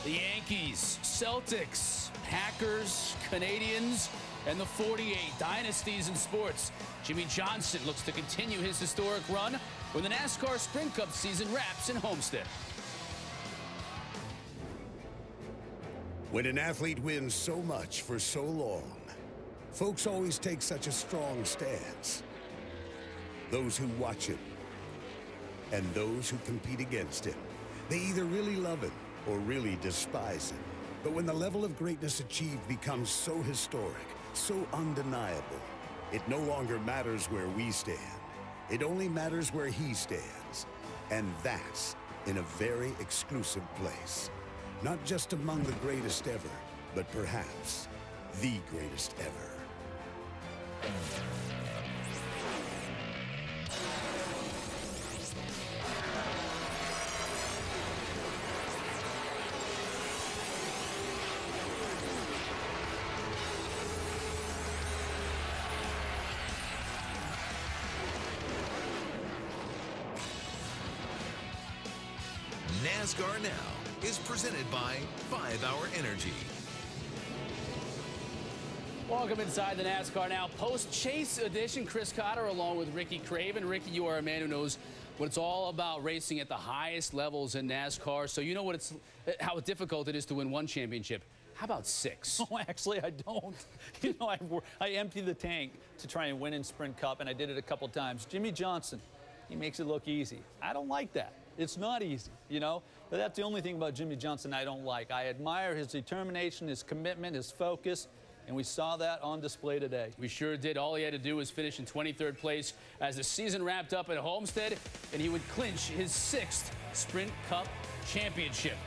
The Yankees, Celtics, Packers, Canadians, and the 48 dynasties in sports. Jimmy Johnson looks to continue his historic run when the NASCAR Sprint Cup season wraps in Homestead. When an athlete wins so much for so long, folks always take such a strong stance. Those who watch him and those who compete against him, they either really love him or really despise him. But when the level of greatness achieved becomes so historic, so undeniable, it no longer matters where we stand. It only matters where he stands. And that's in a very exclusive place. Not just among the greatest ever, but perhaps the greatest ever. NASCAR Now is presented by 5-Hour Energy. Welcome inside the NASCAR Now post-chase edition. Chris Cotter along with Ricky Craven. Ricky, you are a man who knows what it's all about, racing at the highest levels in NASCAR. So you know how difficult it is to win one championship. How about 6? Oh, actually, I don't. You know, I empty the tank to try and win in Sprint Cup, and I did it a couple times. Jimmy Johnson, he makes it look easy. I don't like that. It's not easy, you know? But that's the only thing about Jimmy Johnson I don't like. I admire his determination, his commitment, his focus, and we saw that on display today. We sure did. All he had to do was finish in 23rd place as the season wrapped up at Homestead, and he would clinch his 6th Sprint Cup championship.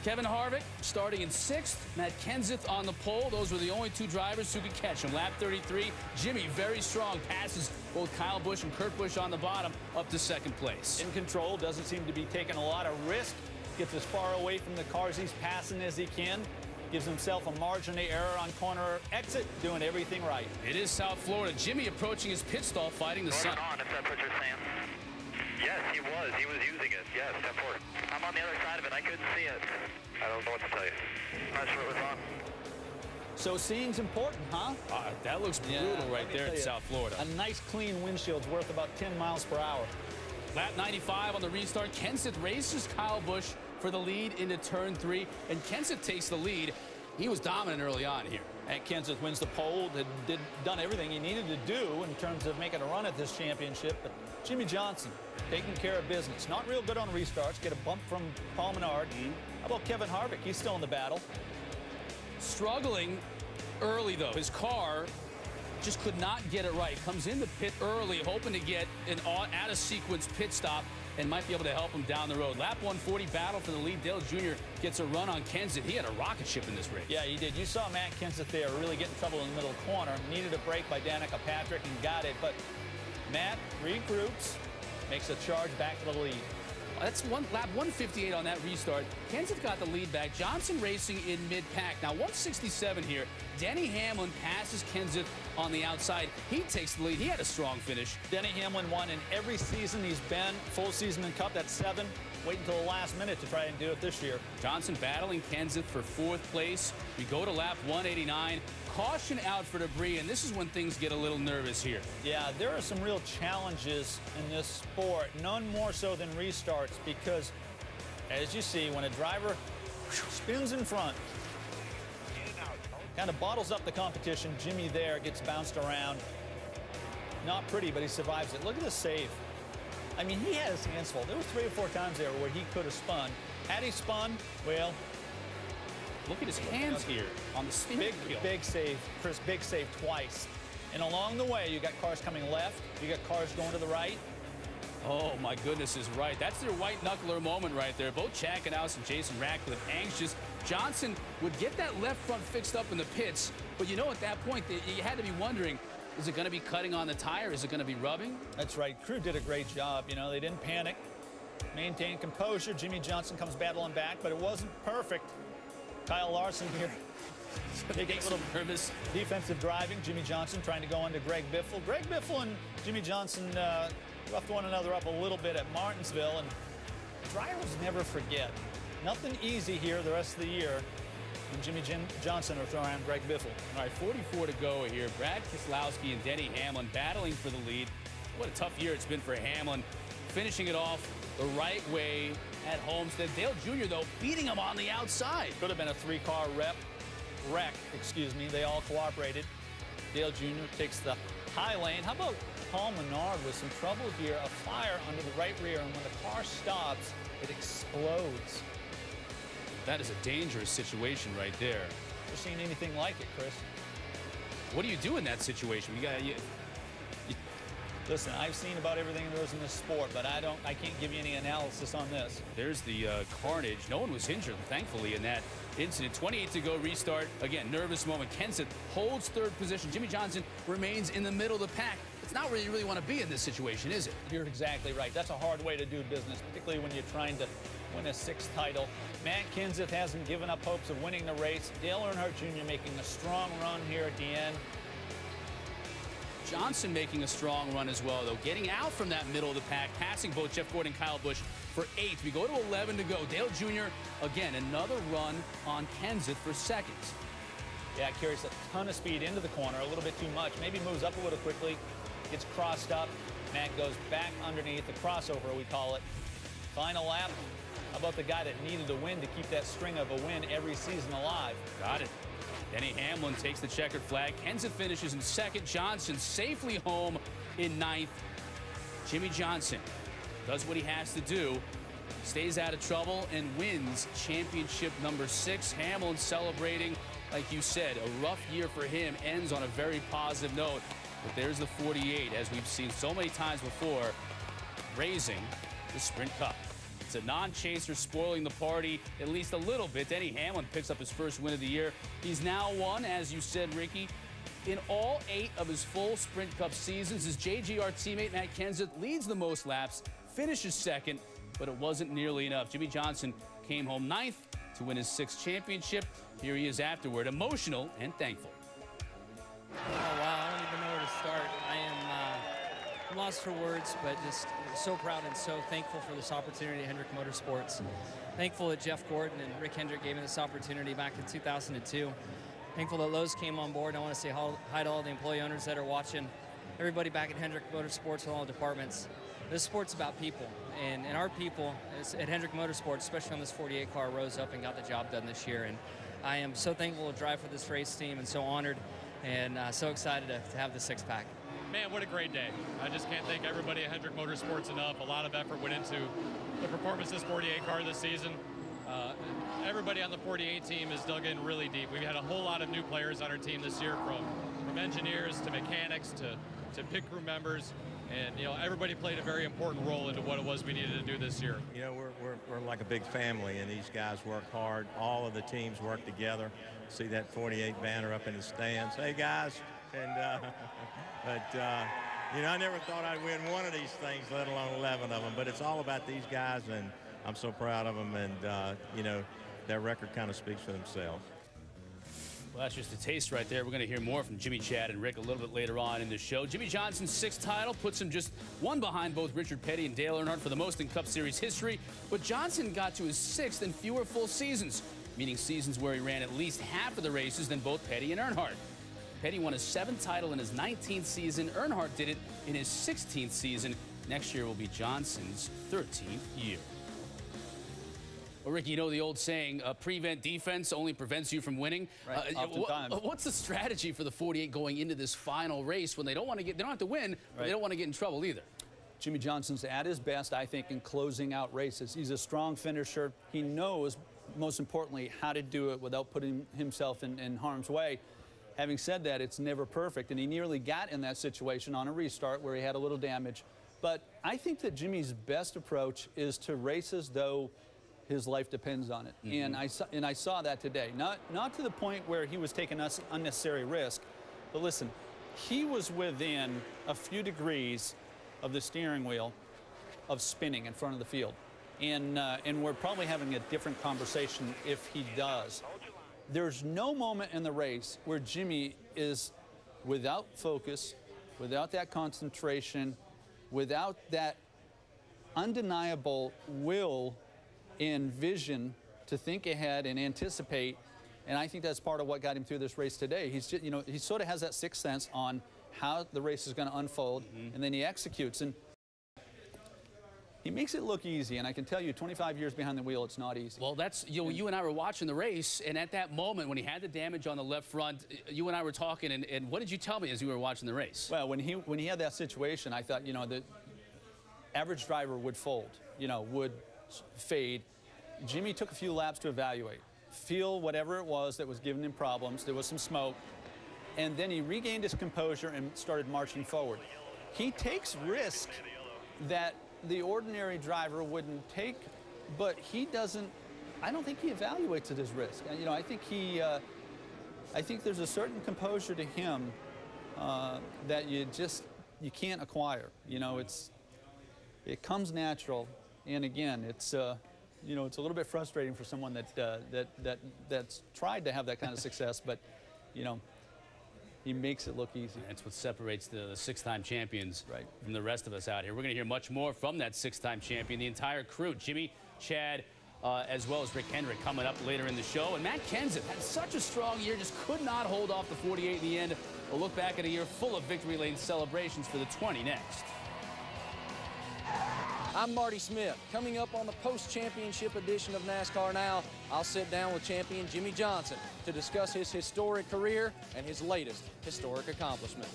Kevin Harvick starting in 6th, Matt Kenseth on the pole. Those were the only 2 drivers who could catch him. Lap 33, Jimmy very strong, passes both Kyle Busch and Kurt Busch on the bottom up to 2nd place. In control, doesn't seem to be taking a lot of risk, gets as far away from the cars he's passing as he can, gives himself a margin of error on corner exit, doing everything right. It is South Florida. Jimmy approaching his pit stall, fighting the sun. On, if that's what you're saying. Yes, he was. He was using it. Yes, 10-4. I'm on the other side of it. I couldn't see it. I don't know what to tell you. Not sure it was on. So seeing's important, huh? That looks brutal right there in South Florida. A nice clean windshield's worth about 10 miles per hour. Lap 95 on the restart. Kenseth races Kyle Busch for the lead into turn 3, and Kenseth takes the lead. He was dominant early on here. And Kenseth wins the pole, done everything he needed to do in terms of making a run at this championship. But Jimmy Johnson taking care of business. Not real good on restarts. Get a bump from Paul Menard. How about Kevin Harvick? He's still in the battle. Struggling early, though. His car just could not get it right. Comes in the pit early, hoping to get an out-of-sequence pit stop and might be able to help him down the road. Lap 140, battle for the lead. Dale Jr. gets a run on Kenseth. He had a rocket ship in this race. Yeah, he did. You saw Matt Kenseth there really get in trouble in the middle corner. Needed a break by Danica Patrick and got it. But Matt regroups, makes a charge back to the lead. That's lap 158 on that restart. Kenseth got the lead back. Johnson racing in mid-pack. Now 167 here. Denny Hamlin passes Kenseth on the outside. He takes the lead. He had a strong finish. Denny Hamlin won in every season he's been. Full season in Cup, that's 7. Wait until the last minute to try and do it this year. Johnson battling Kenseth for 4th place. We go to lap 189. Caution out for debris, and this is when things get a little nervous here. Yeah, there are some real challenges in this sport, none more so than restarts, because as you see, when a driver spins in front, kind of bottles up the competition, Jimmy there gets bounced around. Not pretty, but he survives it. Look at the save. I mean, he had his hands full. There were 3 or 4 times there where he could have spun. Had he spun, well, look at his hands here on the steering wheel. Big save, Chris, big save twice. And along the way, you got cars coming left, you got cars going to the right. Oh, my goodness is right. That's their white knuckler moment right there. Both Chad Knaus and Jason Ratcliffe anxious. Johnson would get that left front fixed up in the pits, but you know at that point, you had to be wondering, is it going to be cutting on the tire? Is it going to be rubbing? That's right. Crew did a great job. You know, they didn't panic, maintained composure. Jimmy Johnson comes battling back, but it wasn't perfect. Kyle Larson here taking a little nervous defensive driving. Jimmy Johnson trying to go into Greg Biffle. Greg Biffle and Jimmy Johnson roughed one another up a little bit at Martinsville, and drivers never forget Nothing easy here the rest of the year when Jimmy Johnson are throwing Greg Biffle. All right, 44 to go here. Brad Keselowski and Denny Hamlin battling for the lead. What a tough year it's been for Hamlin. Finishing it off the right way at Homestead. Dale Jr., though, beating him on the outside. Could have been a three-car wreck. They all cooperated. Dale Jr. takes the high lane. How about Paul Menard with some trouble here? A fire under the right rear, and when the car stops, it explodes. That is a dangerous situation right there. Never seen anything like it, Chris. What do you do in that situation? Listen, I've seen about everything there is in this sport, but I can't give you any analysis on this. There's the carnage. No one was injured, thankfully, in that incident. 28 to go, restart. Again, nervous moment. Kenseth holds third position. Jimmy Johnson remains in the middle of the pack. It's not where you really want to be in this situation, is it? You're exactly right. That's a hard way to do business, particularly when you're trying to win a sixth title. Matt Kenseth hasn't given up hopes of winning the race. Dale Earnhardt Jr. making a strong run here at the end. Johnson making a strong run as well, though. Getting out from that middle of the pack, passing both Jeff Gordon and Kyle Busch for 8th. We go to 11 to go. Dale Jr., again, another run on Kenseth for seconds. Yeah, carries a ton of speed into the corner, a little bit too much. Maybe moves up a little quickly, gets crossed up. Matt goes back underneath the crossover, we call it. Final lap. How about the guy that needed a win to keep that string of a win every season alive? Got it. Denny Hamlin takes the checkered flag. Kenseth finishes in 2nd. Johnson safely home in 9th. Jimmy Johnson does what he has to do, stays out of trouble, and wins championship number 6. Hamlin celebrating, like you said, a rough year for him, ends on a very positive note. But there's the 48, as we've seen so many times before, raising the Sprint Cup. It's a non-chaser, spoiling the party at least a little bit. Denny Hamlin picks up his first win of the year. He's now won, as you said, Ricky, in all 8 of his full Sprint Cup seasons. His JGR teammate Matt Kenseth leads the most laps, finishes 2nd, but it wasn't nearly enough. Jimmy Johnson came home 9th to win his 6th championship. Here he is afterward, emotional and thankful. Oh, wow, I don't even know where to start. I am lost for words, but just so proud and so thankful for this opportunity at Hendrick Motorsports. Thankful that Jeff Gordon and Rick Hendrick gave me this opportunity back in 2002. Thankful that Lowe's came on board. I want to say hi to all the employee owners that are watching, everybody back at Hendrick Motorsports in all departments. This sport's about people, and our people at Hendrick Motorsports, especially on this 48 car, rose up and got the job done this year. And I am so thankful to drive for this race team and so honored and so excited to have the 6-pack. Man, what a great day. I just can't thank everybody at Hendrick Motorsports enough. A lot of effort went into the performance of this 48 car this season. Everybody on the 48 team has dug in really deep. We've had a whole lot of new players on our team this year, from engineers to mechanics to pit crew members. And, you know, everybody played a very important role into what it was we needed to do this year. You know, we're like a big family, and these guys work hard. All of the teams work together. See that 48 banner up in the stands. Hey, guys. And, you know, I never thought I'd win one of these things, let alone 11 of them. But it's all about these guys, and I'm so proud of them. And, you know, their record kind of speaks for themselves. Well, that's just a taste right there. We're going to hear more from Jimmy, Chad, and Rick a little bit later on in the show. Jimmy Johnson's 6th title puts him just one behind both Richard Petty and Dale Earnhardt for the most in Cup Series history. But Johnson got to his 6th in fewer full seasons, meaning seasons where he ran at least half of the races than both Petty and Earnhardt. Petty won his 7th title in his 19th season. Earnhardt did it in his 16th season. Next year will be Johnson's 13th year. Well, Ricky, you know the old saying, prevent defense only prevents you from winning. Right, oftentimes. What's the strategy for the 48 going into this final race when they don't want to get, they don't have to win, but they don't want to get in trouble either? Jimmy Johnson's at his best, I think, in closing out races. He's a strong finisher. He knows, most importantly, how to do it without putting himself in harm's way. Having said that, it's never perfect, and he nearly got in that situation on a restart where he had a little damage. But I think that Jimmy's best approach is to race as though his life depends on it. And I saw that today. Not to the point where he was taking unnecessary risk, but listen, he was within a few degrees of the steering wheel of spinning in front of the field. And we're probably having a different conversation if he does. There's no moment in the race where Jimmy is without focus, without that concentration, without that undeniable will and vision to think ahead and anticipate. And I think that's part of what got him through this race today. He's just, he sort of has that sixth sense on how the race is going to unfold, and then he executes. And he makes it look easy, and I can tell you, 25 years behind the wheel, it's not easy. Well, that's, you and I were watching the race, and at that moment when he had the damage on the left front, you and I were talking, and what did you tell me as you were watching the race? Well, when he had that situation, I thought, the average driver would fold, would fade. Jimmy took a few laps to evaluate, feel whatever it was that was giving him problems. There was some smoke, and then he regained his composure and started marching forward. He takes risk that the ordinary driver wouldn't take, but he doesn't. I don't think he evaluates it as risk. I think I think there's a certain composure to him that you can't acquire. It comes natural, and again, it's a little bit frustrating for someone that's tried to have that kind of success, but he makes it look easy. That's what separates the six-time champions from the rest of us out here. We're going to hear much more from that six-time champion, the entire crew, Jimmy, Chad, as well as Rick Hendrick coming up later in the show. And Matt Kenseth had such a strong year, just could not hold off the 48 in the end. A look back at a year full of victory lane celebrations for the 20 next. I'm Marty Smith. Coming up on the post-championship edition of NASCAR Now, I'll sit down with champion Jimmy Johnson to discuss his historic career and his latest historic accomplishment.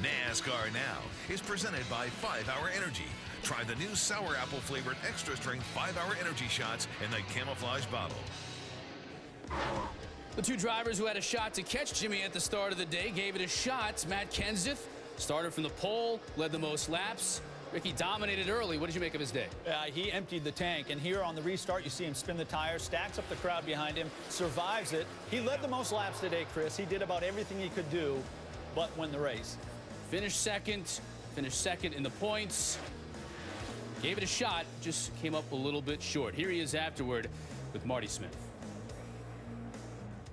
NASCAR Now is presented by 5-Hour Energy. Try the new sour apple flavored extra strength 5-Hour Energy shots in the camouflage bottle. The two drivers who had a shot to catch Jimmy at the start of the day gave it a shot. Matt Kenseth started from the pole, led the most laps. Ricky dominated early. What did you make of his day? He emptied the tank, and here on the restart, you see him spin the tires, stacks up the crowd behind him, survives it. He led the most laps today, Chris. He did about everything he could do, but win the race. Finished second in the points. Gave it a shot, just came up a little bit short. Here he is afterward with Marty Smith.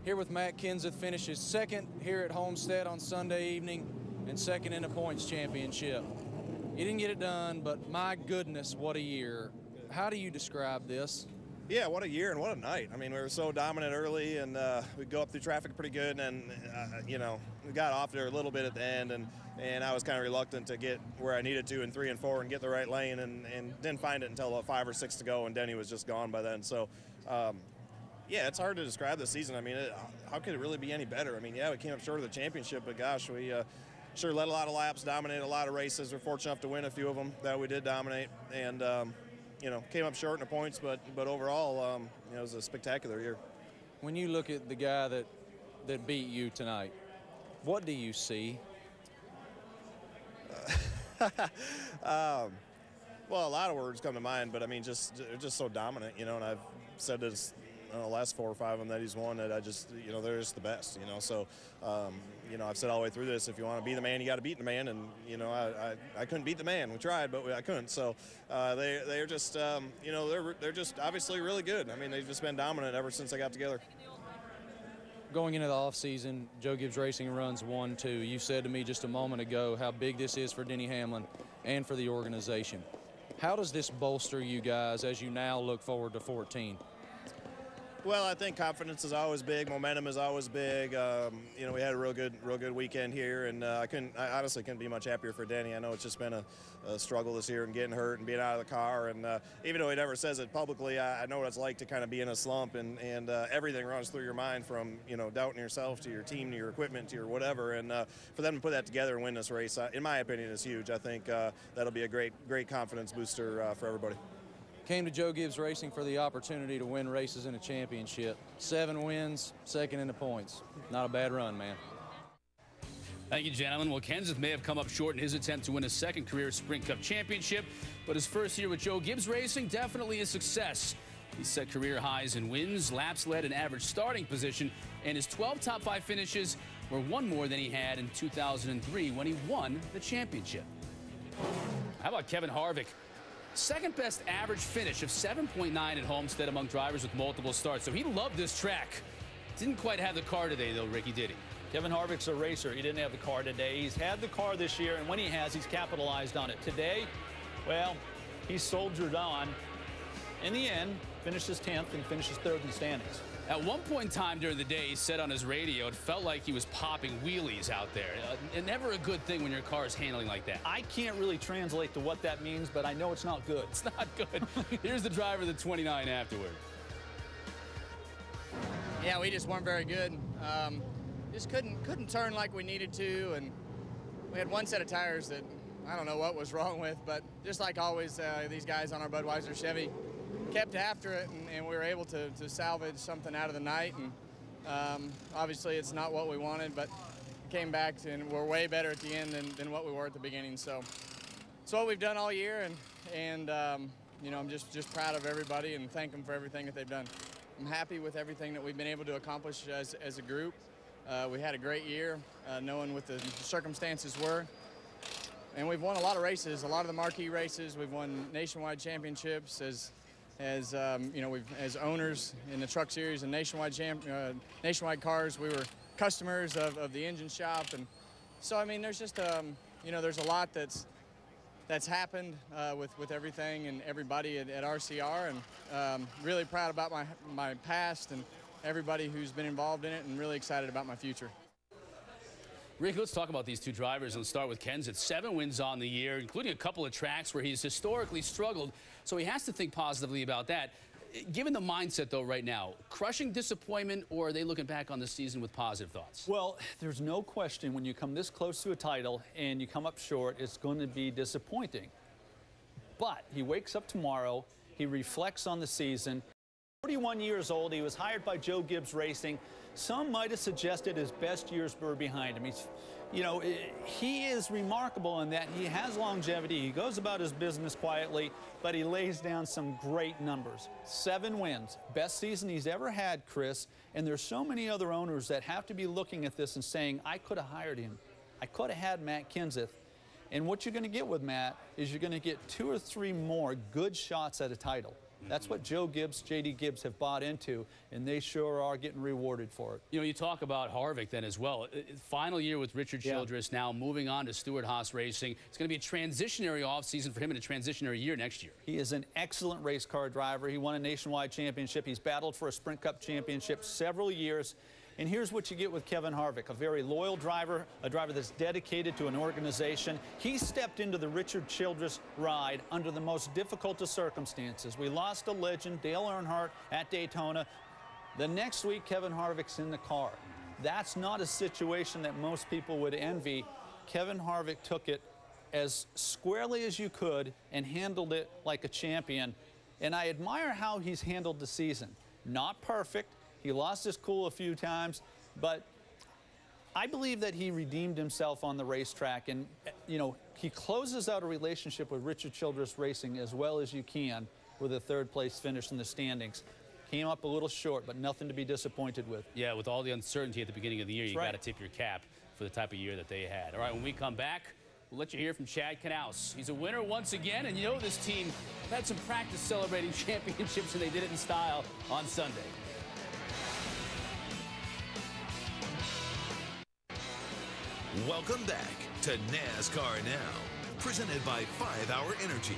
Here with Matt Kenseth, finishes second here at Homestead on Sunday evening and second in the points championship. You didn't get it done, but my goodness, what a year. How do you describe this? Yeah, what a year and what a night. I mean, we were so dominant early, and we'd go up through traffic pretty good, and, we got off there a little bit at the end, and I was kind of reluctant to get where I needed to in 3 and 4 and get the right lane, and didn't find it until 5 or 6 to go, and Denny was just gone by then. So, yeah, it's hard to describe this season. I mean, how could it really be any better? I mean, yeah, we came up short of the championship, but gosh, we sure led a lot of laps, dominated a lot of races. We're fortunate enough to win a few of them that we did dominate, and came up short in the points, but overall, it was a spectacular year. When you look at the guy that beat you tonight, what do you see? Well, a lot of words come to mind, but I mean, just so dominant, and I've said this the last 4 or 5 of them that he's won, that I just, they're just the best, so, I've said all the way through this, if you want to be the man, you got to beat the man, and, I couldn't beat the man. We tried, but I couldn't, so they're just, they're just obviously really good. I mean, they've just been dominant ever since they got together. Going into the offseason, Joe Gibbs Racing runs 1-2. You said to me just a moment ago how big this is for Denny Hamlin and for the organization. How does this bolster you guys as you now look forward to 14? Well, I think confidence is always big. Momentum is always big. We had a real good weekend here, and I honestly couldn't be much happier for Denny. I know it's just been a struggle this year and getting hurt and being out of the car. And even though he never says it publicly, I know what it's like to kind of be in a slump, and everything runs through your mind from doubting yourself to your team to your equipment to your whatever. And for them to put that together and win this race, in my opinion, is huge. I think that'll be a great confidence booster for everybody. Came to Joe Gibbs Racing for the opportunity to win races in a championship. 7 wins, second in the points. Not a bad run, man. Thank you, gentlemen. Well, Kenseth may have come up short in his attempt to win his second career Sprint Cup championship, but his first year with Joe Gibbs Racing, definitely a success. He set career highs in wins, laps led, and average starting position, and his 12 top 5 finishes were 1 more than he had in 2003 when he won the championship. How about Kevin Harvick? Second best average finish of 7.9 at Homestead among drivers with multiple starts. So he loved this track. Didn't quite have the car today, though, Ricky, did he? Kevin Harvick's a racer. He didn't have the car today. He's had the car this year, and when he has, he's capitalized on it. Today, well, he soldiered on. In the end, finishes 10th and finishes 3rd in the standings. At one point in time during the day, he said on his radio it felt like he was popping wheelies out there. And never a good thing when your car is handling like that. I can't really translate to what that means, but I know it's not good. It's not good. Here's the driver of the 29 afterward. Yeah, we just weren't very good. Just couldn't turn like we needed to, and we had one set of tires that I don't know what was wrong with, but just like always, these guys on our Budweiser Chevy kept after it, and we were able to salvage something out of the night. And obviously it's not what we wanted, but came back and we're way better at the end than what we were at the beginning. So it's what we've done all year, and you know, I'm just proud of everybody and thank them for everything that they've done. I'm happy with everything that we've been able to accomplish as a group. We had a great year, knowing what the circumstances were. And we've won a lot of races, a lot of the marquee races. We've won nationwide championships as you know, as owners in the Truck Series and nationwide cars. We were customers of the engine shop, and so I mean, there's just you know, there's a lot that's happened with everything and everybody at RCR, and really proud about my past and everybody who's been involved in it, and really excited about my future. Rick, let's talk about these two drivers. Let's start with Kenseth. 7 wins on the year, including a couple of tracks where he's historically struggled, so he has to think positively about that. Given the mindset, though, right now, crushing disappointment, or are they looking back on the season with positive thoughts? Well, there's no question when you come this close to a title and you come up short, it's going to be disappointing. But he wakes up tomorrow, he reflects on the season. 41 years old, he was hired by Joe Gibbs Racing. Some might have suggested his best years were behind him. He's, you know, he is remarkable in that he has longevity. He goes about his business quietly, but he lays down some great numbers. 7 wins, best season he's ever had, Chris. And there's so many other owners that have to be looking at this and saying, I could have hired him. I could have had Matt Kenseth. And what you're going to get with Matt is you're going to get 2 or 3 more good shots at a title. That's what Joe Gibbs, J.D. Gibbs have bought into, and they sure are getting rewarded for it. You know, you talk about Harvick then as well. Final year with Richard Childress, now moving on to Stewart-Haas Racing. It's going to be a transitionary offseason for him and a transitionary year next year. He is an excellent race car driver. He won a nationwide championship. He's battled for a Sprint Cup championship several years. And here's what you get with Kevin Harvick, a very loyal driver, a driver that's dedicated to an organization. He stepped into the Richard Childress ride under the most difficult of circumstances. We lost a legend, Dale Earnhardt, at Daytona. The next week, Kevin Harvick's in the car. That's not a situation that most people would envy. Kevin Harvick took it as squarely as you could and handled it like a champion. And I admire how he's handled the season. Not perfect. He lost his cool a few times, but I believe that he redeemed himself on the racetrack. And, you know, he closes out a relationship with Richard Childress Racing as well as you can with a 3rd place finish in the standings. Came up a little short, but nothing to be disappointed with. Yeah, with all the uncertainty at the beginning of the year, you got to tip your cap for the type of year that they had. All right, when we come back, we'll let you hear from Chad Knaus. He's a winner once again, and you know this team had some practice celebrating championships, and they did it in style on Sunday. Welcome back to NASCAR Now, presented by 5 Hour Energy.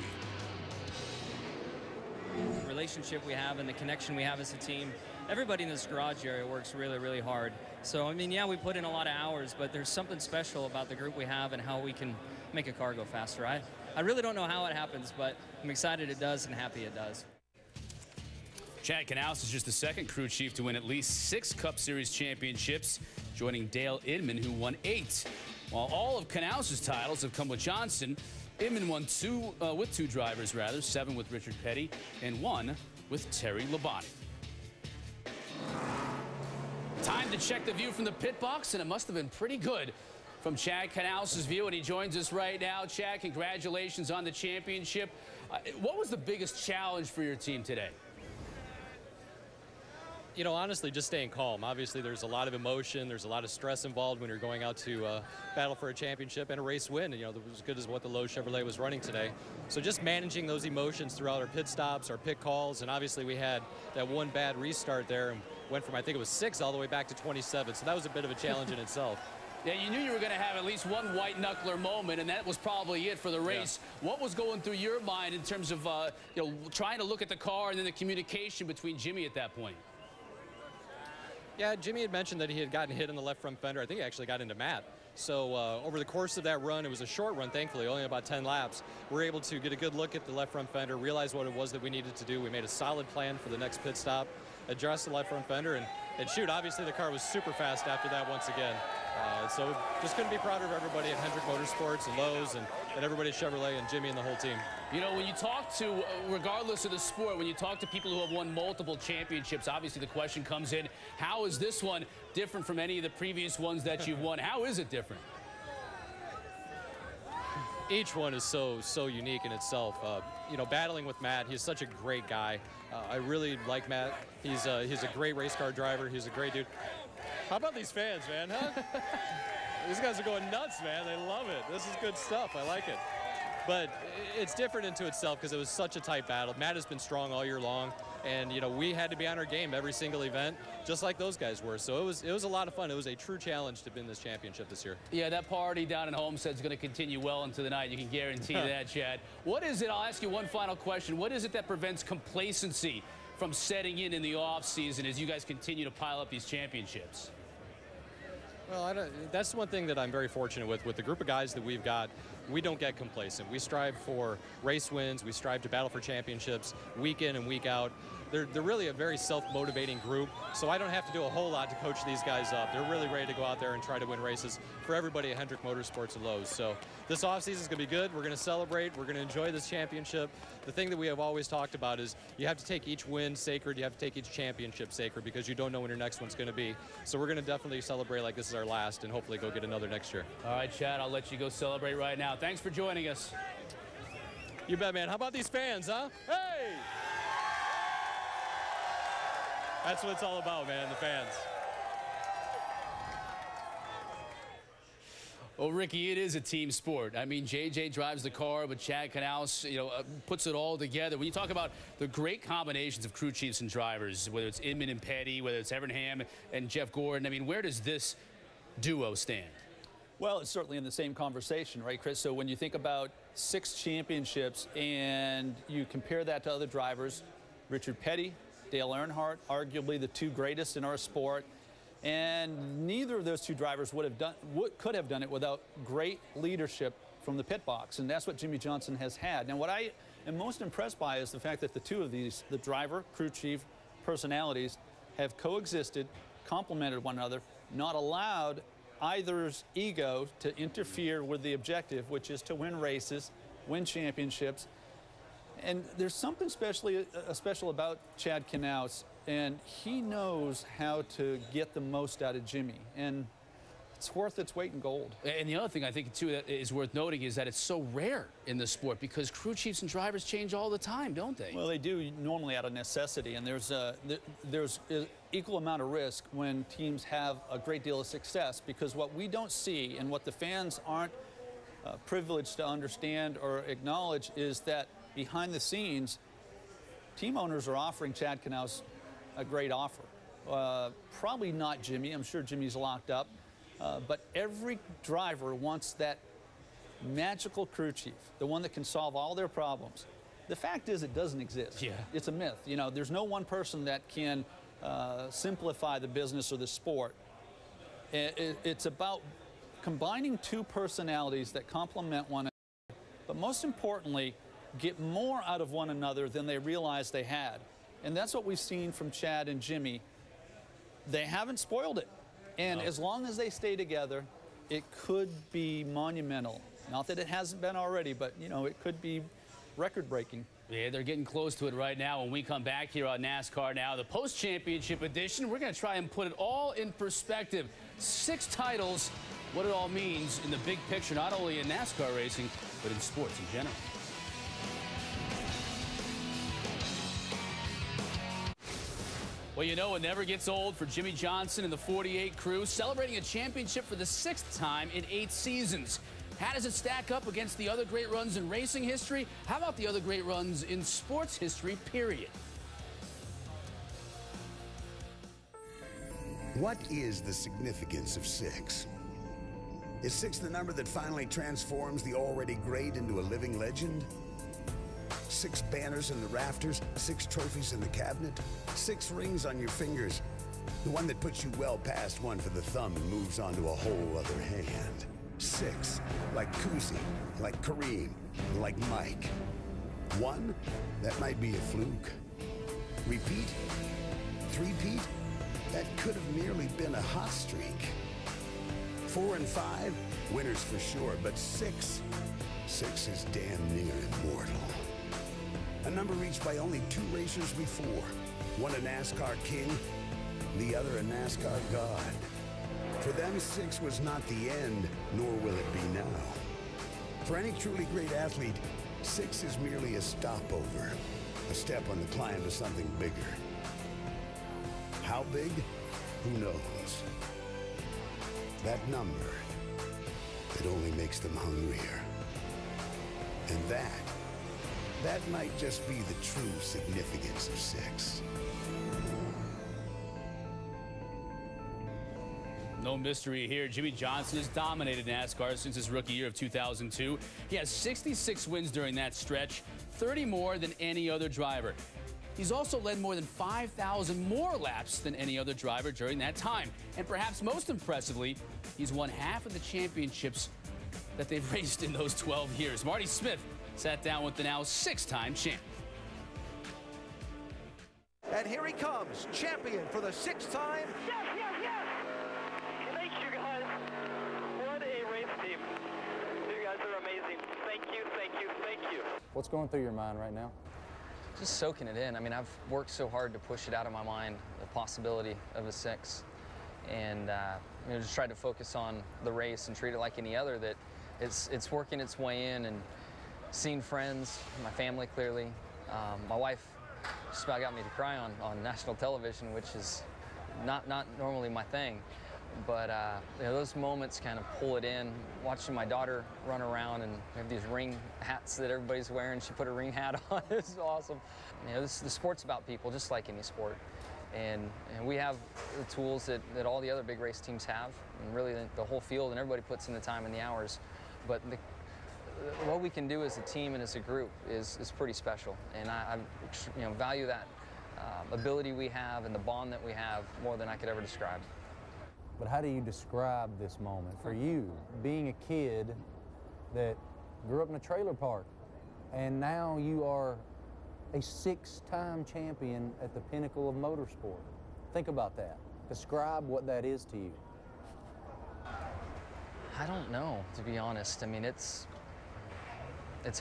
The relationship we have and the connection we have as a team, everybody in this garage area works really, really hard. So, I mean, yeah, we put in a lot of hours, but there's something special about the group we have and how we can make a car go faster. I really don't know how it happens, but I'm excited it does and happy it does. Chad Knaus is just the 2nd crew chief to win at least 6 Cup Series championships, joining Dale Inman, who won 8. While all of Knaus's titles have come with Johnson, Inman won 2 with 2 drivers, 7 with Richard Petty and 1 with Terry Labonte. Time to check the view from the pit box, and it must have been pretty good from Chad Knaus's view, and he joins us right now. Chad, congratulations on the championship. What was the biggest challenge for your team today? You know, honestly, just staying calm. Obviously, there's a lot of emotion. There's a lot of stress involved when you're going out to battle for a championship and a race win. And, you know, that was as good as what the Lowe's Chevrolet was running today. So just managing those emotions throughout our pit stops, our pit calls, and obviously we had that one bad restart there. And went from, I think it was 6 all the way back to 27. So that was a bit of a challenge in itself. Yeah, you knew you were going to have at least one white knuckler moment, and that was probably it for the race. Yeah. What was going through your mind in terms of trying to look at the car and then the communication between Jimmy at that point? Yeah, Jimmy had mentioned that he had gotten hit in the left front fender. I think he actually got into Matt. So over the course of that run, it was a short run, thankfully, only about 10 laps. We were able to get a good look at the left front fender, realize what it was that we needed to do. We made a solid plan for the next pit stop, addressed the left front fender, and shoot, obviously the car was super fast after that once again. So just couldn't be prouder of everybody at Hendrick Motorsports and Lowe's and everybody at Chevrolet and Jimmy and the whole team. You know, when you talk to, regardless of the sport, when you talk to people who have won multiple championships, obviously the question comes in, how is this one different from any of the previous ones that you've won? How is it different? Each one is so unique in itself. You know, battling with Matt, he's such a great guy. I really like Matt. He's a great race car driver. He's a great dude. How about these fans, man, huh? These guys are going nuts, man. They love it. This is good stuff. I like it. But it's different into itself because it was such a tight battle. Matt has been strong all year long, and you know we had to be on our game every single event, just like those guys were. So it was a lot of fun. It was a true challenge to win this championship this year. Yeah, that party down in Homestead is going to continue well into the night. You can guarantee that, Chad. What is it? I'll ask you one final question. What is it that prevents complacency from setting in the off season as you guys continue to pile up these championships? Well, that's one thing that I'm very fortunate with the group of guys that we've got. We don't get complacent. We strive for race wins. We strive to battle for championships week in and week out. They're really a very self-motivating group, so I don't have to do a whole lot to coach these guys up. They're really ready to go out there and try to win races for everybody at Hendrick Motorsports and Lowe's. So this offseason is going to be good. We're going to celebrate. We're going to enjoy this championship. The thing that we have always talked about is you have to take each win sacred. You have to take each championship sacred because you don't know when your next one's going to be. So we're going to definitely celebrate like this is our last and hopefully go get another next year. All right, Chad, I'll let you go celebrate right now. Thanks for joining us. You bet, man. How about these fans, huh? Hey! That's what it's all about, man, the fans. Well, Ricky, it is a team sport. I mean, JJ drives the car, but Chad Knaus, puts it all together. When you talk about the great combinations of crew chiefs and drivers, whether it's Inman and Petty, whether it's Evernham and Jeff Gordon, I mean, where does this duo stand? Well, it's certainly in the same conversation, right, Chris? So when you think about 6 championships and you compare that to other drivers, Richard Petty, Dale Earnhardt, arguably the 2 greatest in our sport, and neither of those 2 drivers could have done it without great leadership from the pit box, and that's what Jimmy Johnson has had. Now, what I am most impressed by is the fact that the 2 of these, the driver, crew chief, personalities, have coexisted, complemented one another, not allowed either's ego to interfere with the objective, which is to win races, win championships. And there's something special about Chad Knaus, and he knows how to get the most out of Jimmy, and it's worth its weight in gold. And the other thing I think, too, that is worth noting is that it's so rare in the sport because crew chiefs and drivers change all the time, don't they? Well, they do normally out of necessity, and there's an equal amount of risk when teams have a great deal of success because what we don't see and what the fans aren't privileged to understand or acknowledge is that behind the scenes, team owners are offering Chad Knaus a great offer. Probably not Jimmy. I'm sure Jimmy's locked up. But every driver wants that magical crew chief, the one that can solve all their problems. The fact is it doesn't exist. Yeah. It's a myth. You know, there's no one person that can simplify the business or the sport. It's about combining 2 personalities that complement one another, but most importantly, get more out of one another than they realized they had. And that's what we've seen from Chad and Jimmy. They haven't spoiled it. And as long as they stay together, it could be monumental. Not that it hasn't been already, but, you know, it could be record-breaking. Yeah, they're getting close to it right now. When we come back here on NASCAR Now, the post-championship edition, we're going to try and put it all in perspective. 6 titles, what it all means in the big picture, not only in NASCAR racing, but in sports in general. Well, you know, it never gets old for Jimmy Johnson and the 48 crew, celebrating a championship for the 6th time in 8 seasons. How does it stack up against the other great runs in racing history? How about the other great runs in sports history, period? What is the significance of 6? Is 6 the number that finally transforms the already great into a living legend? 6 banners in the rafters, 6 trophies in the cabinet, 6 rings on your fingers. The one that puts you well past one for the thumb and moves on to a whole other hand. 6, like Kuzi, like Kareem, like Mike. 1, that might be a fluke. Repeat? 3-peat? That could have merely been a hot streak. 4 and 5, winners for sure, but 6 is damn near immortal. A number reached by only 2 racers before. One a NASCAR king, the other a NASCAR god. For them, 6 was not the end, nor will it be now. For any truly great athlete, 6 is merely a stopover, a step on the climb to something bigger. How big? Who knows? That number, it only makes them hungrier. And that might just be the true significance of 6. No mystery here. Jimmy Johnson has dominated NASCAR since his rookie year of 2002. He has 66 wins during that stretch, 30 more than any other driver. He's also led more than 5,000 more laps than any other driver during that time. And perhaps most impressively, he's won half of the championships that they've raced in those 12 years. Marty Smith sat down with the now 6-time champ. And here he comes, champion for the 6th time. Yes, yes, yes! Thank you, guys. What a race team. You guys are amazing. Thank you, thank you, thank you. What's going through your mind right now? Just soaking it in. I mean, I've worked so hard to push it out of my mind, the possibility of a 6. And just tried to focus on the race and treat it like any other, that it's working its way in, and seeing friends, my family clearly. My wife just about got me to cry on national television, which is not normally my thing. But those moments kind of pull it in. Watching my daughter run around, and we have these ring hats that everybody's wearing. She put a ring hat on. It's awesome. The sport's about people, just like any sport. And we have the tools that all the other big race teams have, and really the whole field, and everybody puts in the time and the hours. But what we can do as a team and as a group is pretty special. And I value that ability we have and the bond that we have more than I could ever describe. But how do you describe this moment for you, being a kid that grew up in a trailer park, and now you are a 6-time champion at the pinnacle of motorsport? Think about that. Describe what that is to you. I don't know, to be honest. I mean, it's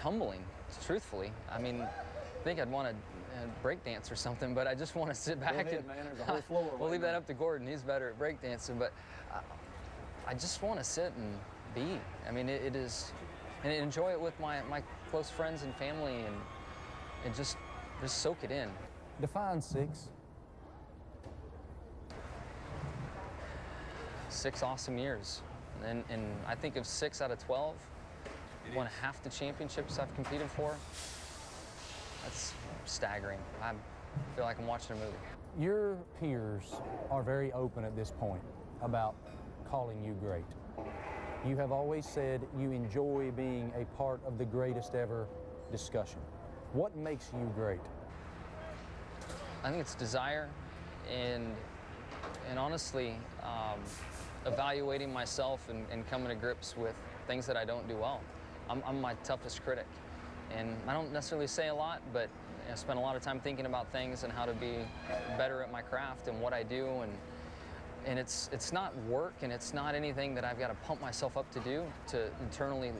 humbling, truthfully. I mean, I think I'd want to breakdance or something, but I just want to sit back man, there's a whole floor. We'll leave that up to Gordon. He's better at breakdancing, but I just want to sit and be. I mean, it is, and enjoy it with my close friends and family, and just soak it in. Define 6. 6 awesome years, and I think of 6 out of 12. Won half the championships I've competed for. That's staggering. I feel like I'm watching a movie. Your peers are very open at this point about calling you great. You have always said you enjoy being a part of the greatest ever discussion. What makes you great? I think it's desire and honestly evaluating myself and coming to grips with things that I don't do well. I'm my toughest critic. And I don't necessarily say a lot, but I spend a lot of time thinking about things and how to be better at my craft and what I do. And it's not work, and it's not anything that I've got to pump myself up to do, to internally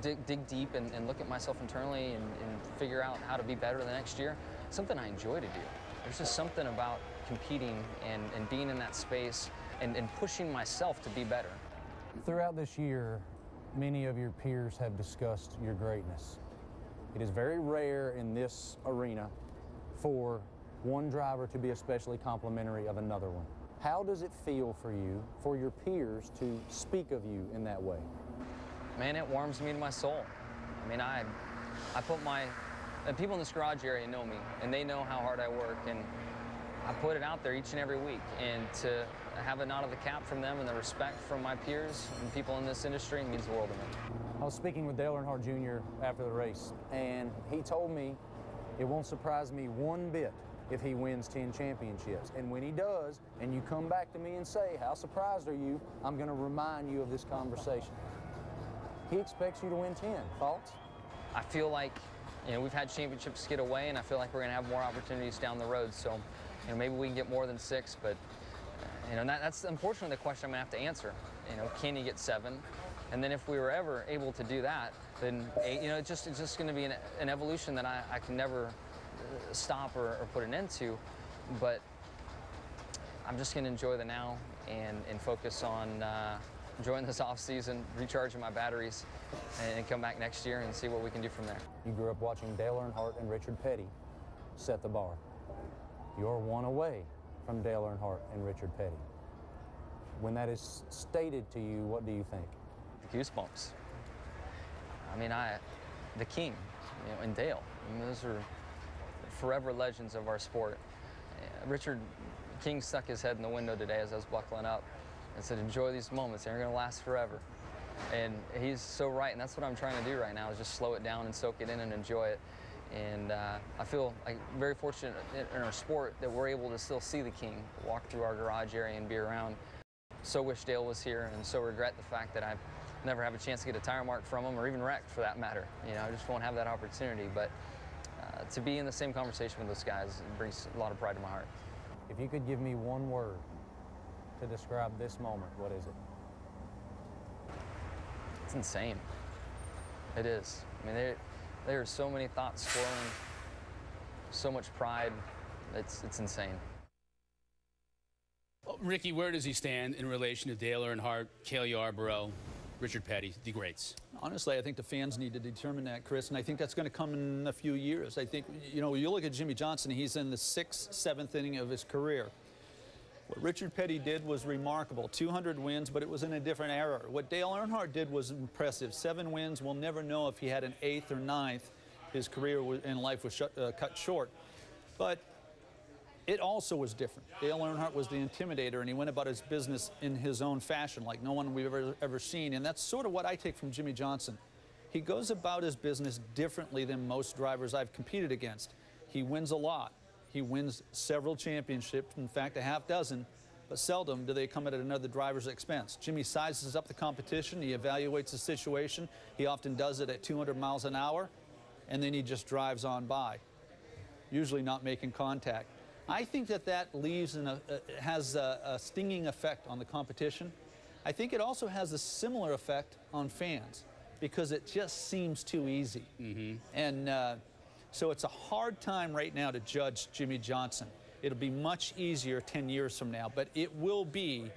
dig deep and look at myself internally and figure out how to be better the next year. It's something I enjoy to do. There's just something about competing and being in that space and pushing myself to be better. Throughout this year, many of your peers have discussed your greatness. It is very rare in this arena for one driver to be especially complimentary of another one. How does it feel for you, for your peers, to speak of you in that way? Man, it warms me to my soul. I mean, I put and people in this garage area know me, and they know how hard I work, and I put it out there each and every week, and to have a nod of the cap from them and the respect from my peers and people in this industry means the world to me. I was speaking with Dale Earnhardt Jr. after the race, and he told me it won't surprise me one bit if he wins 10 championships. And when he does, and you come back to me and say, how surprised are you, I'm going to remind you of this conversation. He expects you to win 10. Thoughts? I feel like, we've had championships get away, and I feel like we're going to have more opportunities down the road. So, maybe we can get more than 6, but, that's unfortunately the question I'm going to have to answer. Can you get 7? And then if we were ever able to do that, then, 8, it's just going to be an evolution that I can never stop or put an end to. But I'm just going to enjoy the now and focus on enjoying this off season, recharging my batteries, and come back next year and see what we can do from there. You grew up watching Dale Earnhardt and Richard Petty set the bar. You're one away from Dale Earnhardt and Richard Petty. When that is stated to you, what do you think? The goosebumps. The King, and Dale. Those are forever legends of our sport. Richard King stuck his head in the window today as I was buckling up and said, enjoy these moments, they're going to last forever. And he's so right, and that's what I'm trying to do right now, is just slow it down and soak it in and enjoy it. And I feel like very fortunate in our sport that we're able to still see the King walk through our garage area and be around. So wish Dale was here, and so regret the fact that I never have a chance to get a tire mark from him, or even wrecked for that matter. I just won't have that opportunity. But to be in the same conversation with those guys brings a lot of pride to my heart. If you could give me one word to describe this moment, what is it? It's insane. It is. There are so many thoughts swirling, so much pride. It's insane. Well, Ricky, where does he stand in relation to Dale Earnhardt, Cale Yarborough, Richard Petty, the greats? Honestly, I think the fans need to determine that, Chris, and I think that's going to come in a few years. I think, you look at Jimmy Johnson, he's in the 6th, 7th inning of his career. What Richard Petty did was remarkable. 200 wins, but it was in a different era. What Dale Earnhardt did was impressive. 7 wins. We'll never know if he had an 8th or 9th. His career in life was cut short. But it also was different. Dale Earnhardt was the intimidator, and he went about his business in his own fashion, like no one we've ever seen. And that's sort of what I take from Jimmy Johnson. He goes about his business differently than most drivers I've competed against. He wins a lot. He wins several championships, in fact, a half dozen, but seldom do they come at another driver's expense. Jimmy sizes up the competition. He evaluates the situation. He often does it at 200 miles an hour, and then he just drives on by, usually not making contact. I think that leaves has a stinging effect on the competition. I think it also has a similar effect on fans because it just seems too easy. Mm-hmm. And so it's a hard time right now to judge Jimmy Johnson. It'll be much easier 10 years from now, but it will be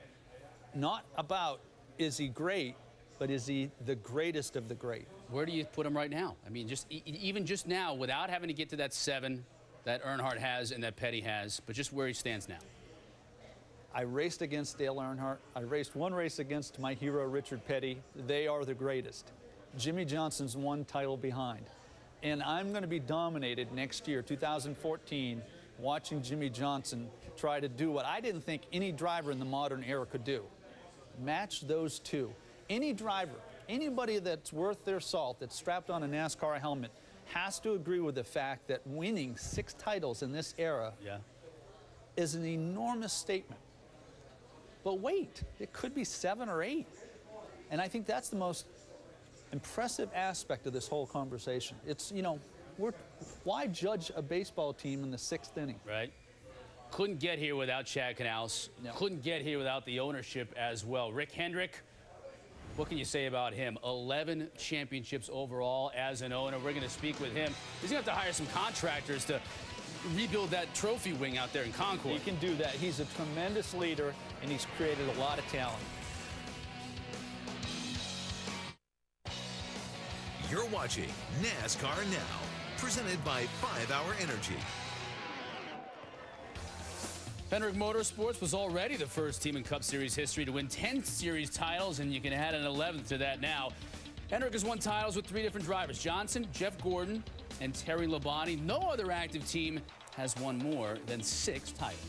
not about is he great, but is he the greatest of the great? Where do you put him right now? Even just now, without having to get to that 7 that Earnhardt has and that Petty has, but just where he stands now. I raced against Dale Earnhardt. I raced one race against my hero, Richard Petty. They are the greatest. Jimmy Johnson's 1 title behind. And I'm going to be dominated next year, 2014, watching Jimmy Johnson try to do what I didn't think any driver in the modern era could do. Match those 2. Any driver, anybody that's worth their salt, that's strapped on a NASCAR helmet, has to agree with the fact that winning 6 titles in this era is an enormous statement. But wait, it could be 7 or 8. And I think that's the most impressive aspect of this whole conversation. It's, why judge a baseball team in the 6th inning? Right. Couldn't get here without Chad Knaus. No. Couldn't get here without the ownership as well. Rick Hendrick, what can you say about him? 11 championships overall as an owner. We're going to speak with him. He's going to have to hire some contractors to rebuild that trophy wing out there in Concord. He can do that. He's a tremendous leader, and he's created a lot of talent. You're watching NASCAR Now, presented by 5 Hour Energy. Hendrick Motorsports was already the first team in Cup Series history to win 10 series titles, and you can add an 11th to that now. Hendrick has won titles with 3 different drivers: Johnson, Jeff Gordon, and Terry Labonte. No other active team has won more than 6 titles.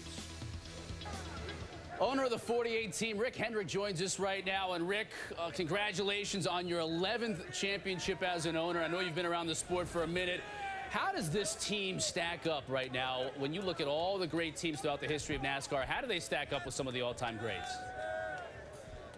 Owner of the 48 team, Rick Hendrick, joins us right now. And Rick, congratulations on your 11th championship as an owner. I know you've been around the sport for a minute. How does this team stack up right now when you look at all the great teams throughout the history of NASCAR? How do they stack up with some of the all-time greats?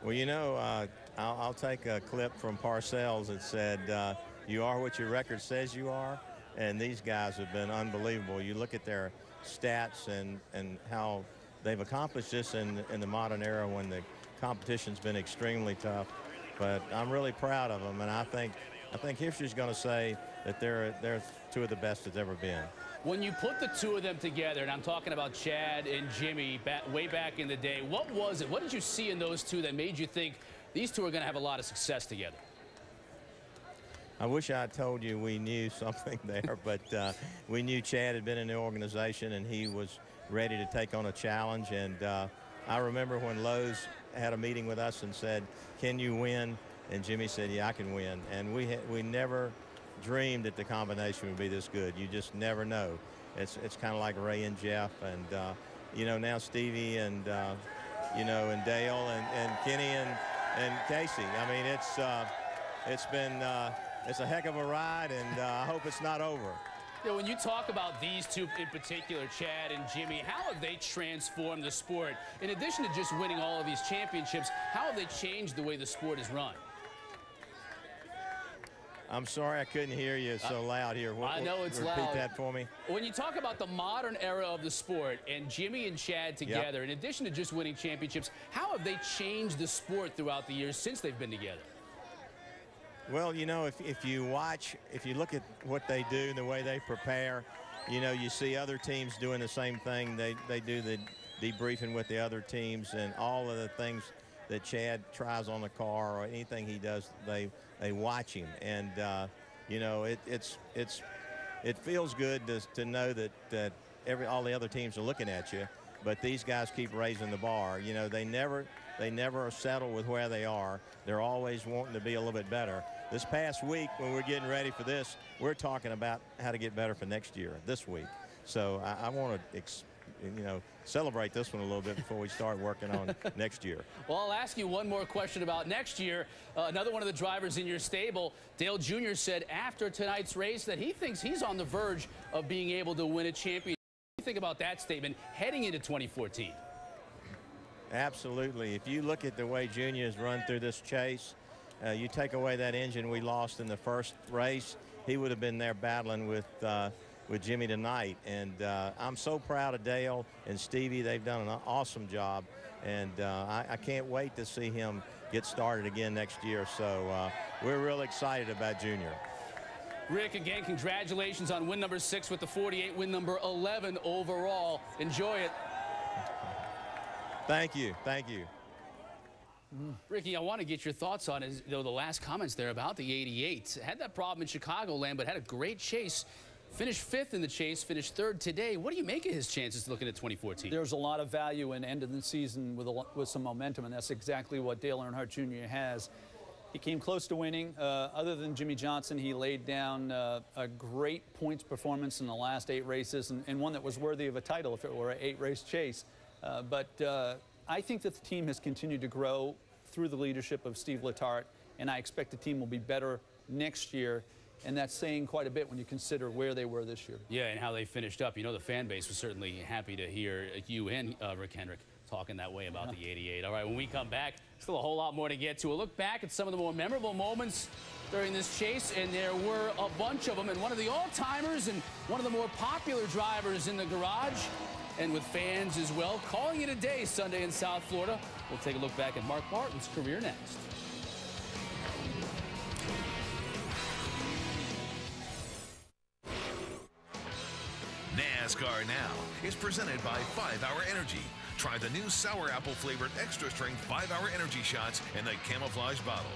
Well, you know, I'll take a clip from Parcells that said, you are what your record says you are. And these guys have been unbelievable. You look at their stats and how they've accomplished this in the modern era when the competition's been extremely tough. But I'm really proud of them, and I think history's going to say that they're 2 of the best that's ever been. When you put the 2 of them together, and I'm talking about Chad and Jimmy way back in the day, what was it? What did you see in those 2 that made you think these 2 are going to have a lot of success together? I wish I had told you we knew something there, but we knew Chad had been in the organization and he was ready to take on a challenge. And I remember when Lowe's had a meeting with us and said, can you win? And Jimmy said, yeah, I can win. And we never dreamed that the combination would be this good. You just never know. It's kind of like Ray and Jeff, and you know, now Stevie and you know, and Dale and Kenny and Casey. I mean, it's a heck of a ride, and I hope it's not over. You know, when you talk about these 2 in particular, Chad and Jimmy, how have they transformed the sport? In addition to just winning all of these championships, how have they changed the way the sport is run? I'm sorry I couldn't hear you so loud here. I know it's loud. Repeat that for me. When you talk about the modern era of the sport and Jimmy and Chad together, yep, in addition to just winning championships, how have they changed the sport throughout the years since they've been together? Well, you know, if you look at what they do and the way they prepare, you know, you see other teams doing the same thing. They do the debriefing with the other teams, and all of the things that Chad tries on the car or anything he does, they watch him. And you know, it feels good to know that all the other teams are looking at you, but these guys keep raising the bar. You know, they never settle with where they are. They're always wanting to be a little bit better. This past week, when we're getting ready for this, we're talking about how to get better for next year, this week. So I want to, you know, celebrate this one a little bit before we start working on next year. Well, I'll ask you one more question about next year. Another one of the drivers in your stable, Dale Jr., said after tonight's race that he thinks he's on the verge of being able to win a championship. What do you think about that statement heading into 2014? Absolutely. If you look at the way Junior has run through this chase, you take away that engine we lost in the first race, he would have been there battling with Jimmy tonight. And I'm so proud of Dale and Stevie. They've done an awesome job, and I can't wait to see him get started again next year. So we're real excited about Junior. Rick, again, congratulations on win number 6 with the 48, win number 11 overall. Enjoy it. Thank you. Thank you. Ricky, I want to get your thoughts on it, though, the last comments there about the 88. Had that problem in Chicagoland, but had a great chase. Finished 5th in the chase, finished 3rd today. What do you make of his chances looking at 2014? There's a lot of value in end of the season with some momentum, and that's exactly what Dale Earnhardt Jr. has. He came close to winning. Other than Jimmy Johnson, he laid down a great points performance in the last 8 races, and one that was worthy of a title if it were an 8-race chase. But I think that the team has continued to grow through the leadership of Steve Letarte, and I expect the team will be better next year. And that's saying quite a bit when you consider where they were this year. Yeah, and how they finished up. You know, the fan base was certainly happy to hear you and Rick Hendrick talking that way about the 88. All right, when we come back, still a whole lot more to get to. A look back at some of the more memorable moments during this chase, and there were a bunch of them. And one of the all-timers and one of the more popular drivers in the garage, and with fans as well, calling it a day Sunday in South Florida. We'll take a look back at Mark Martin's career next. NASCAR Now is presented by 5-Hour Energy. Try the new sour apple flavored extra strength 5-Hour Energy shots in the camouflage bottle.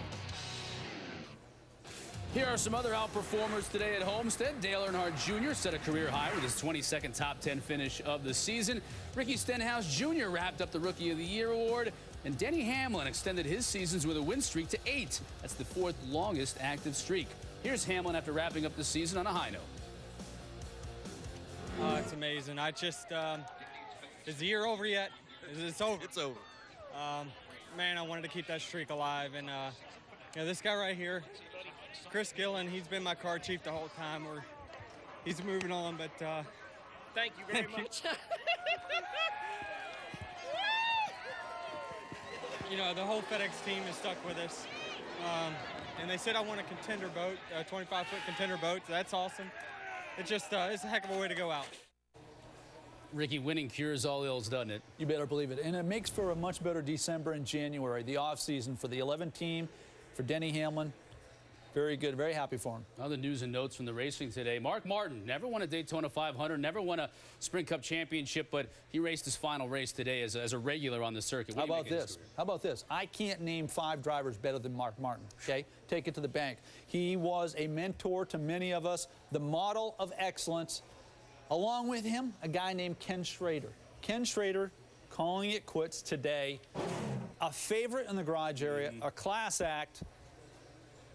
Here are some other outperformers today at Homestead. Dale Earnhardt Jr. set a career high with his 22nd top 10 finish of the season. Ricky Stenhouse Jr. wrapped up the Rookie of the Year award. And Denny Hamlin extended his seasons with a win streak to 8. That's the 4th longest active streak. Here's Hamlin after wrapping up the season on a high note. It's amazing. I just, is the year over yet? It's over. It's over. Man, I wanted to keep that streak alive. And you know, this guy right here, Chris Gillen, he's been my car chief the whole time. He's moving on, but thank you very much. You know, the whole FedEx team is stuck with us. And they said I want a contender boat, a 25-foot contender boat. So that's awesome. It's just, it's a heck of a way to go out. Ricky, winning cures all ills, doesn't it? You better believe it. And it makes for a much better December and January, the offseason for the 11 team, for Denny Hamlin. Very good. Very happy for him. Other news and notes from the racing today. Mark Martin never won a Daytona 500, never won a Sprint Cup championship, but he raced his final race today as a regular on the circuit. How about this? How about this? I can't name 5 drivers better than Mark Martin, okay? Take it to the bank. He was a mentor to many of us, the model of excellence. Along with him, a guy named Ken Schrader. Ken Schrader calling it quits today. A favorite in the garage area, a class act.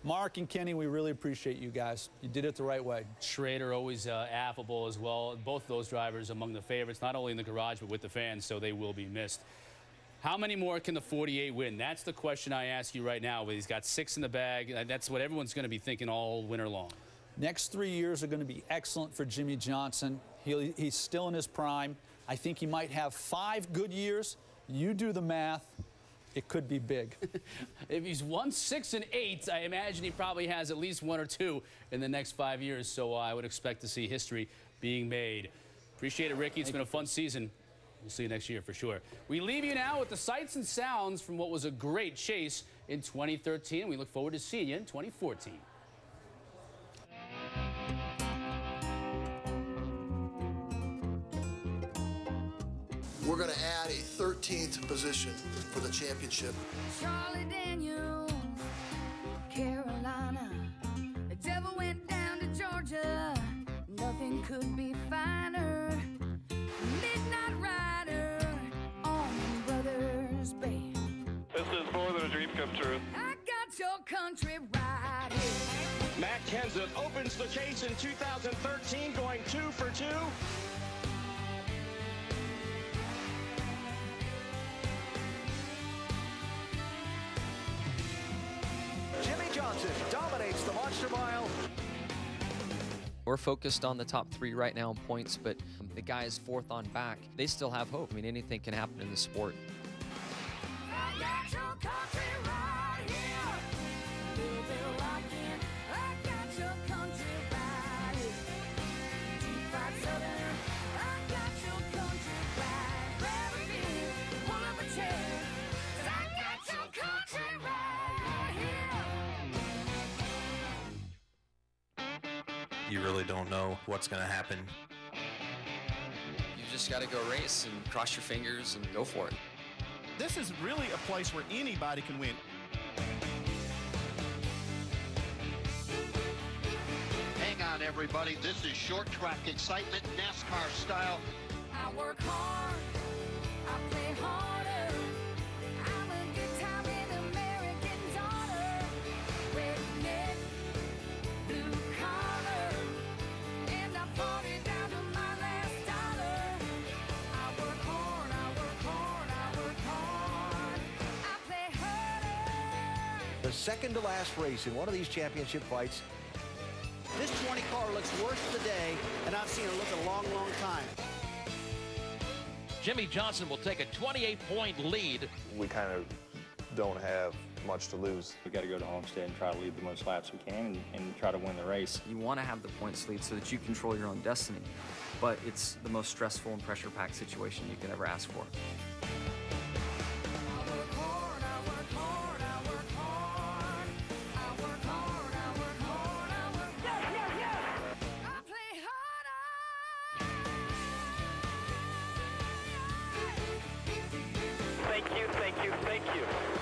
Mark and Kenny, we really appreciate you guys. You did it the right way. Schrader always affable as well. Both those drivers among the favorites, not only in the garage but with the fans, so they will be missed. How many more can the 48 win? That's the question I ask you right now. He's got 6 in the bag. That's what everyone's going to be thinking all winter long. Next 3 years are going to be excellent for Jimmy Johnson. He's still in his prime. I think he might have 5 good years. You do the math. It could be big. If he's won 6 and 8, I imagine he probably has at least 1 or 2 in the next 5 years. So I would expect to see history being made. Appreciate it, Ricky. It's been a fun season. We'll see you next year for sure. We leave you now with the sights and sounds from what was a great chase in 2013. We look forward to seeing you in 2014. We're going to add a 13th position for the championship. Charlie Daniels, Carolina. The devil went down to Georgia. Nothing could be finer. Midnight Rider on Brothers Bay. This is more than a dream come true. I got your country right here. Matt Kenseth opens the chase in 2013, going 2 for 2. Jimmy Johnson dominates the Monster Mile. We're focused on the top 3 right now in points, but the guys 4th on back, they still have hope. I mean, anything can happen in the sport. I got your country right here. Little bit rockin'. I got your country right here. Deep fried southern. I got your country right. Grab a beer, pull up a chair. 'Cause I got your country right here. You really don't know what's going to happen. You just got to go race and cross your fingers and go for it. This is really a place where anybody can win. Hang on, everybody. This is short track excitement, NASCAR style. I work hard. I play harder. I'm a good-timing American daughter. Redneck, blue collar, and I party down to my last dollar. I work hard, I work hard, I work hard. I play harder. The second to last race in one of these championship fights. This 20 car looks worse today than I've seen it look in a long, long time. Jimmy Johnson will take a 28-point lead. We kind of don't have much to lose. We've got to go to Homestead and try to lead the most laps we can and try to win the race. You want to have the points lead so that you control your own destiny, but it's the most stressful and pressure-packed situation you can ever ask for. Thank you, thank you, thank you.